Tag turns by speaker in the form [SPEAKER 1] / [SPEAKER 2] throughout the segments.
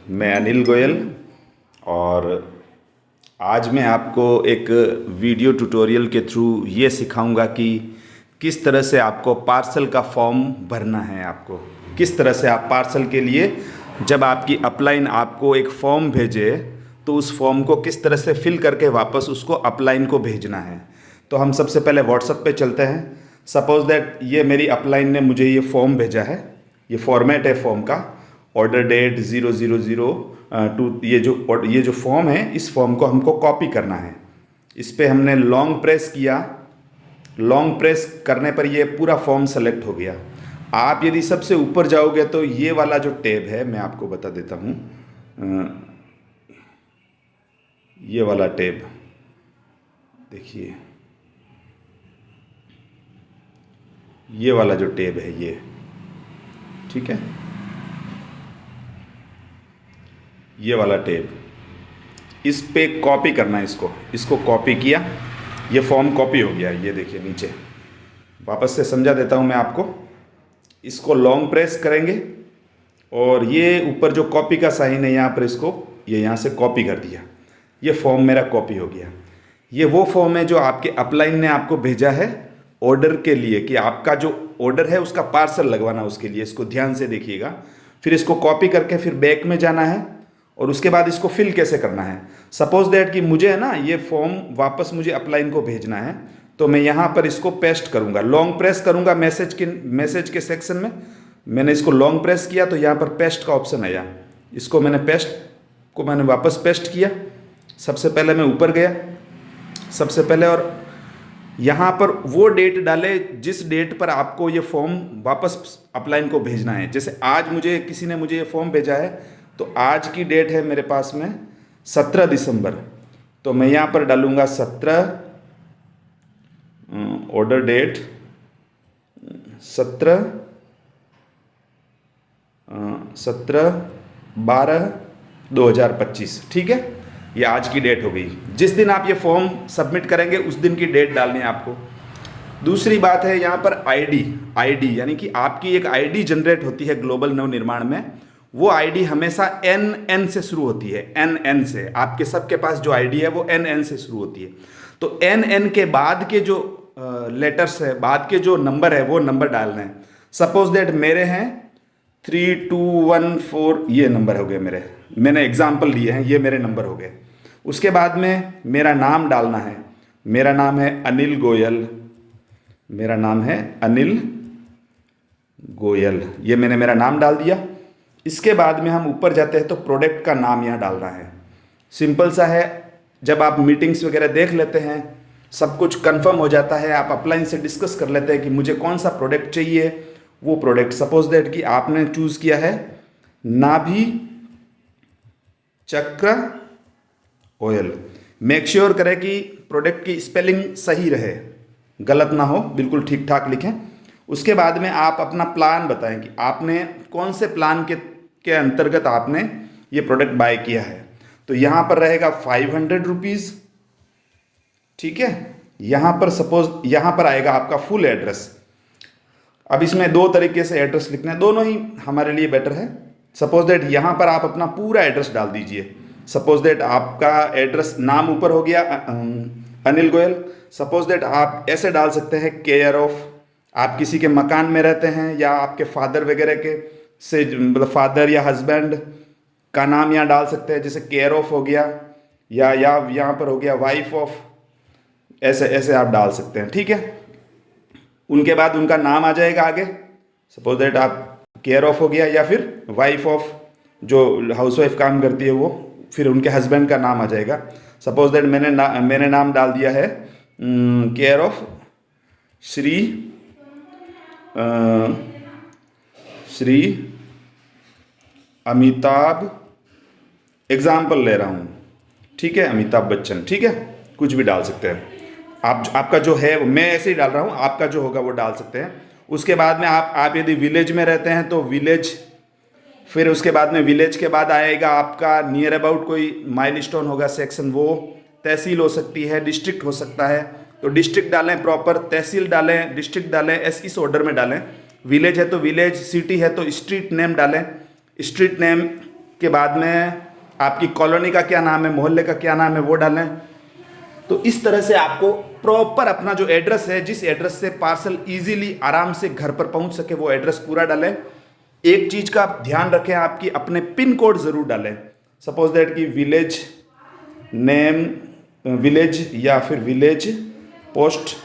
[SPEAKER 1] मैं अनिल गोयल और आज मैं आपको एक वीडियो ट्यूटोरियल के थ्रू ये सिखाऊंगा कि किस तरह से आपको पार्सल का फॉर्म भरना है। आपको किस तरह से आप पार्सल के लिए जब आपकी अपलाइन आपको एक फॉर्म भेजे तो उस फॉर्म को किस तरह से फिल करके वापस उसको अपलाइन को भेजना है। तो हम सबसे पहले व्हाट्सएप पे चलते हैं। सपोज दैट ये मेरी अपलाइन ने मुझे ये फॉर्म भेजा है, ये फॉर्मेट है फॉर्म का, ऑर्डर डेट 000 ये जो फॉर्म है, इस फॉर्म को हमको कॉपी करना है। इस पर हमने लॉन्ग प्रेस किया। लॉन्ग प्रेस करने पर ये पूरा फॉर्म सेलेक्ट हो गया। आप यदि सबसे ऊपर जाओगे तो ये वाला जो टैब है, मैं आपको बता देता हूँ, ये वाला टैब देखिए, ये वाला जो टैब है ये, ठीक है, ये वाला टैब, इस पे कॉपी करना है। इसको कॉपी किया, ये फॉर्म कॉपी हो गया। ये देखिए नीचे, वापस से समझा देता हूँ मैं आपको। इसको लॉन्ग प्रेस करेंगे और ये ऊपर जो कॉपी का साइन है यहाँ पर, इसको ये यहाँ से कॉपी कर दिया। ये फॉर्म मेरा कॉपी हो गया। ये वो फॉर्म है जो आपके अपलाइन ने आपको भेजा है ऑर्डर के लिए, कि आपका जो ऑर्डर है उसका पार्सल लगवाना, उसके लिए। इसको ध्यान से देखिएगा। फिर इसको कॉपी करके फिर बैक में जाना है और उसके बाद इसको फिल कैसे करना है। सपोज दैट कि मुझे है ना ये फॉर्म वापस मुझे अपलाइन को भेजना है, तो मैं यहाँ पर इसको पेस्ट करूँगा, लॉन्ग प्रेस करूँगा। मैसेज के सेक्शन में मैंने इसको लॉन्ग प्रेस किया तो यहाँ पर पेस्ट का ऑप्शन आया। इसको मैंने वापस पेस्ट किया। सबसे पहले मैं ऊपर गया सबसे पहले, और यहाँ पर वो डेट डाले जिस डेट पर आपको ये फॉर्म वापस अपलाइन को भेजना है। जैसे आज किसी ने मुझे ये फॉर्म भेजा है, तो आज की डेट है मेरे पास में 17 दिसंबर। तो मैं यहाँ पर डालूँगा 17, ऑर्डर डेट 17/12/2025, ठीक है। ये आज की डेट हो गई। जिस दिन आप ये फॉर्म सबमिट करेंगे उस दिन की डेट डालनी है आपको। दूसरी बात है यहाँ पर आईडी, यानी कि आपकी एक आईडी जनरेट होती है ग्लोबल नव निर्माण में। वो आईडी हमेशा NN से शुरू होती है, NN से। आपके सबके पास जो आईडी है वो NN से शुरू होती है। तो NN के बाद के जो लेटर्स है, बाद के जो नंबर है, वो नंबर डालने हैं। सपोज दैट मेरे हैं 3214, ये नंबर हो गए मेरे, मैंने एग्जाम्पल लिए हैं, ये मेरे नंबर हो गए। उसके बाद में मेरा नाम डालना है। मेरा नाम है अनिल गोयल, मेरा नाम है अनिल गोयल, ये मैंने मेरा नाम डाल दिया। इसके बाद में हम ऊपर जाते हैं तो प्रोडक्ट का नाम यहाँ डालना है। सिंपल सा है। जब आप मीटिंग्स वगैरह देख लेते हैं, सब कुछ कंफर्म हो जाता है, आप अपलाइन से डिस्कस कर लेते हैं कि मुझे कौन सा प्रोडक्ट चाहिए। वो प्रोडक्ट सपोज दैट कि आपने चूज़ किया है नाभि चक्र ऑयल। मेक श्योर करें कि प्रोडक्ट की स्पेलिंग सही रहे, गलत ना हो, बिल्कुल ठीक ठाक लिखें। उसके बाद में आप अपना प्लान बताएं कि आपने कौन से प्लान के अंतर्गत आपने ये प्रोडक्ट बाय किया है। तो यहाँ पर रहेगा 500 रुपीज़, ठीक है। यहाँ पर आएगा आपका फुल एड्रेस। अब इसमें दो तरीके से एड्रेस लिखना है, दोनों ही हमारे लिए बेटर है। सपोज दैट यहाँ पर आप अपना पूरा एड्रेस डाल दीजिए। सपोज दैट आपका एड्रेस, नाम ऊपर हो गया अनिल गोयल। सपोज दैट आप ऐसे डाल सकते हैं केयर ऑफ, आप किसी के मकान में रहते हैं या आपके फादर वगैरह के से, मतलब फादर या हस्बैंड का नाम यहाँ डाल सकते हैं, जैसे केयर ऑफ हो गया, या यहाँ पर हो गया वाइफ ऑफ, ऐसे आप डाल सकते हैं, ठीक है। उनके बाद उनका नाम आ जाएगा आगे। सपोज दैट आप केयर ऑफ हो गया, या फिर वाइफ ऑफ, जो हाउसवाइफ काम करती है वो, फिर उनके हस्बैंड का नाम आ जाएगा। सपोज दैट मैंने नाम डाल दिया है care of Shri Amitabh, example ले रहा हूँ, ठीक है, अमिताभ बच्चन, ठीक है। कुछ भी डाल सकते हैं आपका जो है, मैं ऐसे ही डाल रहा हूँ, आपका जो होगा वो डाल सकते हैं। उसके बाद में आप यदि विलेज में रहते हैं तो विलेज, फिर उसके बाद में विलेज के बाद आएगा आपका नियर अबाउट कोई माइलस्टोन होगा सेक्शन, वो तहसील हो सकती है, डिस्ट्रिक्ट हो सकता है। तो डिस्ट्रिक्ट डालें प्रॉपर, तहसील डालें, डिस्ट्रिक्ट डालें, इस ऑर्डर में डालें। विलेज है तो विलेज, सिटी है तो स्ट्रीट नेम डालें, स्ट्रीट नेम के बाद में आपकी कॉलोनी का क्या नाम है, मोहल्ले का क्या नाम है, वो डालें। तो इस तरह से आपको प्रॉपर अपना जो एड्रेस है, जिस एड्रेस से पार्सल इजीली आराम से घर पर पहुंच सके, वो एड्रेस पूरा डालें। एक चीज़ का आप ध्यान रखें, आपकी अपने पिन कोड ज़रूर डालें। सपोज दैट कि विलेज नेम, विलेज या फिर विलेज पोस्ट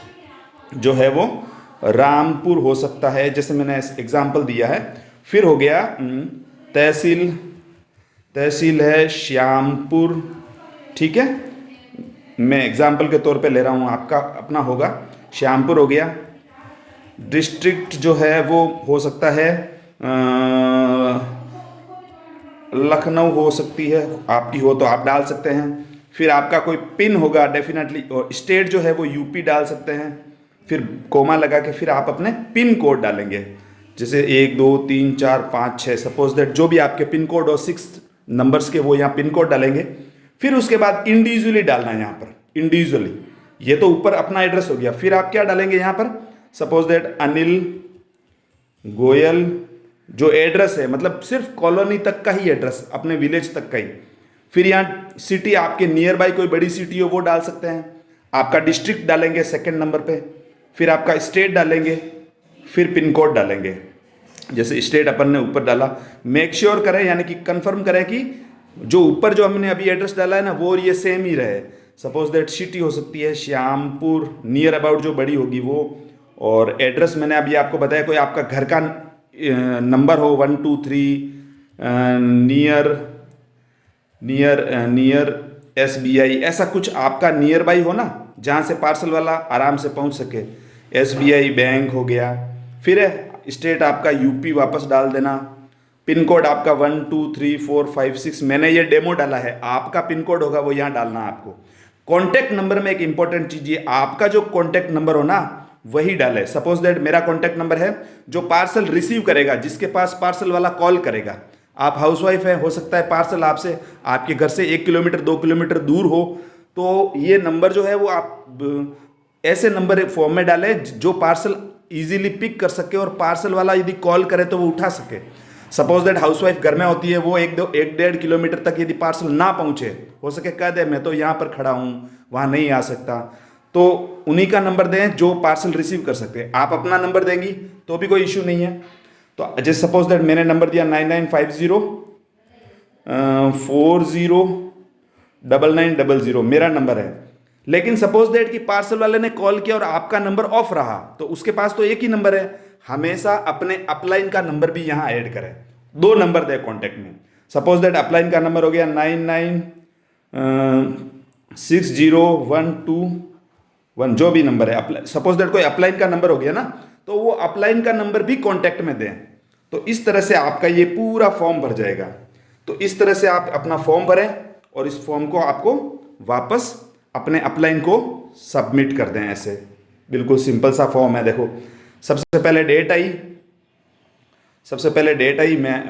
[SPEAKER 1] जो है वो रामपुर हो सकता है, जैसे मैंने एग्जाम्पल दिया है। फिर हो गया तहसील, तहसील है श्यामपुर, ठीक है, मैं एग्जाम्पल के तौर पे ले रहा हूँ, आपका अपना होगा श्यामपुर हो गया। डिस्ट्रिक्ट जो है वो हो सकता है लखनऊ हो सकती है, आपकी हो तो आप डाल सकते हैं। फिर आपका कोई पिन होगा डेफिनेटली, और स्टेट जो है वो यूपी डाल सकते हैं। फिर कोमा लगा के फिर आप अपने पिन कोड डालेंगे, जैसे 1 2 3 4 5 6, सपोज दैट जो भी आपके पिन कोड और 6 नंबर्स के वो यहाँ पिन कोड डालेंगे। फिर उसके बाद इंडिविजुअली डालना है यहाँ पर, इंडिविजुअली। ये तो ऊपर अपना एड्रेस हो गया। फिर आप क्या डालेंगे यहाँ पर, सपोज दैट अनिल गोयल, जो एड्रेस है मतलब सिर्फ कॉलोनी तक का ही एड्रेस, अपने विलेज तक का ही। फिर यहाँ सिटी, आपके नियर बाई कोई बड़ी सिटी हो वो डाल सकते हैं। आपका डिस्ट्रिक्ट डालेंगे सेकंड नंबर पे, फिर आपका स्टेट डालेंगे, फिर पिन कोड डालेंगे। जैसे स्टेट अपन ने ऊपर डाला, मेक श्योर करें यानी कि कंफर्म करें कि जो ऊपर जो हमने अभी एड्रेस डाला है ना वो और ये सेम ही रहे। सपोज दैट सिटी हो सकती है श्यामपुर, नियर अबाउट जो बड़ी होगी वो, और एड्रेस मैंने अभी आपको बताया कोई आपका घर का नंबर हो 1 2 3 नियर SBI, ऐसा कुछ आपका नियर बाई हो ना, जहाँ से पार्सल वाला आराम से पहुँच सके। SBI बैंक हो गया। फिर स्टेट आपका यूपी वापस डाल देना। पिन कोड आपका 1 2 3 4 5 6, मैंने ये डेमो डाला है, आपका पिन कोड होगा वो यहाँ डालना है आपको। कॉन्टैक्ट नंबर में एक इंपॉर्टेंट चीज़, ये आपका जो कॉन्टैक्ट नंबर हो ना वही डाले। सपोज दैट मेरा कॉन्टैक्ट नंबर है, जो पार्सल रिसीव करेगा, जिसके पास पार्सल वाला कॉल करेगा। आप हाउसवाइफ हैं, हो सकता है पार्सल आपसे आपके घर से 1 किलोमीटर 2 किलोमीटर दूर हो, तो ये नंबर जो है वो आप ऐसे नंबर फॉर्म में डालें जो पार्सल इजीली पिक कर सके, और पार्सल वाला यदि कॉल करे तो वो उठा सके। सपोज दैट हाउसवाइफ घर में होती है, वो 1-1.5 किलोमीटर तक यदि पार्सल ना पहुंचे, हो सके कह दे मैं तो यहाँ पर खड़ा हूँ, वहाँ नहीं आ सकता, तो उन्हीं का नंबर दें जो पार्सल रिसीव कर सकते हैं। आप अपना नंबर देंगी तो भी कोई इशू नहीं है। तो जैसे सपोज दैट मैंने नंबर दिया 9950 मेरा नंबर है। लेकिन सपोज दैट कि पार्सल वाले ने कॉल किया और आपका नंबर ऑफ रहा, तो उसके पास तो एक ही नंबर है। हमेशा अपने अपलाइन का नंबर भी यहाँ ऐड करें, 2 नंबर दे कॉन्टैक्ट में। सपोज दैट अपलाइन का नंबर हो गया 996012 जो भी नंबर है। सपोज दैट कोई अपलाइन का नंबर हो गया ना, तो वो अपलाइन का नंबर भी कॉन्टैक्ट में दें। तो इस तरह से आपका ये पूरा फॉर्म भर जाएगा। तो इस तरह से आप अपना फॉर्म भरें और इस फॉर्म को आपको वापस अपने अपलाइन को सबमिट कर दें। ऐसे बिल्कुल सिंपल सा फॉर्म है। देखो सबसे पहले डेट आई, मैं